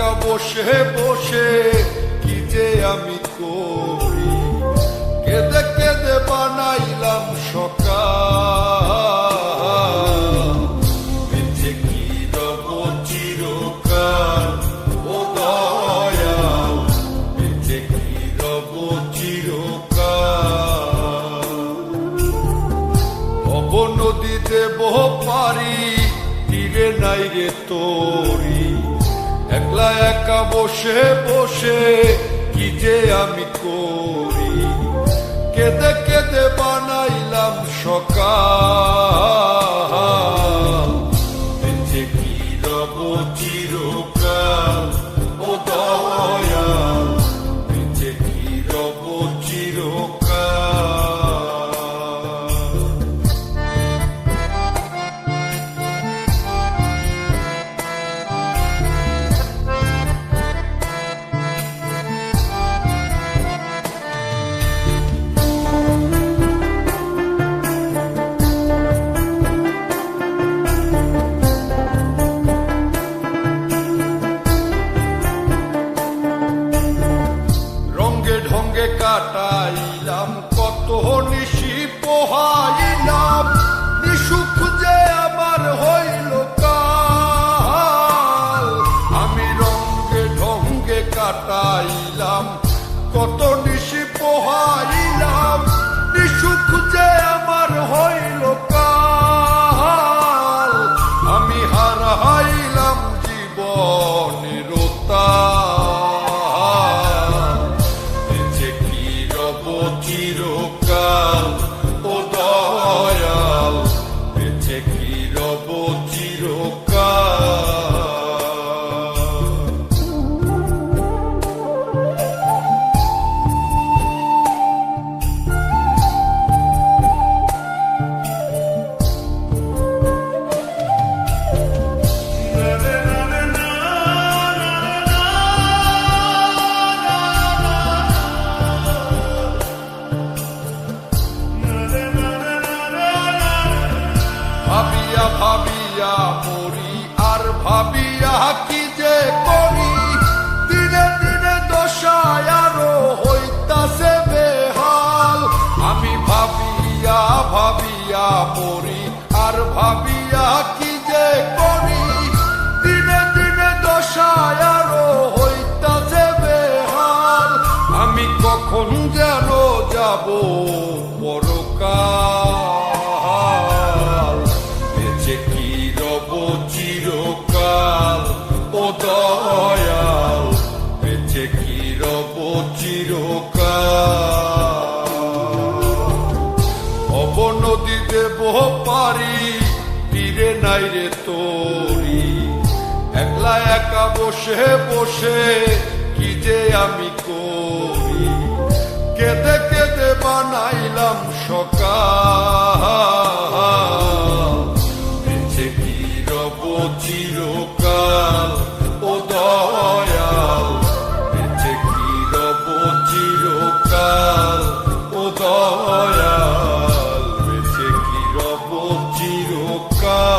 একা বসে বসে কি যে আমি করি, কেঁদে কেঁদে বানাইলাম সকাল। বেঁচে কি রব চিরকাল ও দয়াল, বেঁচে কি রব চিরকাল। ভব নদী দেব পারি, তীরে নাই রে তোরি, একলা একা বসে বসে কি যে আমি করি, কেঁদে কেঁদে বানাইলাম সকাল। বেঁচে কি রব চিরকাল ও দয়াল, বেঁচে কি রব চিরকাল। কাটাইলাম কত নিশি পোহাইলাম, নিশুক যে আমার হইল কাল। আমি রঙ্গে ঢঙ্গে কাটাইলাম কত নিশি পোহাইলাম, নিশুক যে আমার হইল কাল। আমি হারাইলাম জীবনের চিরকাল ও দয়াল, বেঁচে কি রব চিরকাল। ভাবিয়া ভাবিয়া মরি আর ভাবিয়া কি যে করি, দিনে দিনে দশায় আরো হইতাছে বেহাল। আমি ভাবিয়া ভাবিয়া মরি আর ভাবিয়া কি যে করি, দিনে দিনে দশায় আরো হইতাছে বেহাল। আমি কখন যেন যাব পরকাল, বেঁচে কি রব চিরকাল ও দয়াল, বেঁচে কি রব চিরকাল। ভব নদী দেব পারি, তীরে নাই রে তোরি, একলা একা বসে বসে কি যে আমি করি, কেঁদে কেঁদে বানাইলাম সকাল। বেঁচে কি রব চিরকাল ও দয়াল, বেঁচে কি রব চিরকাল ও দয়াল, বেঁচে কি রব চিরকাল।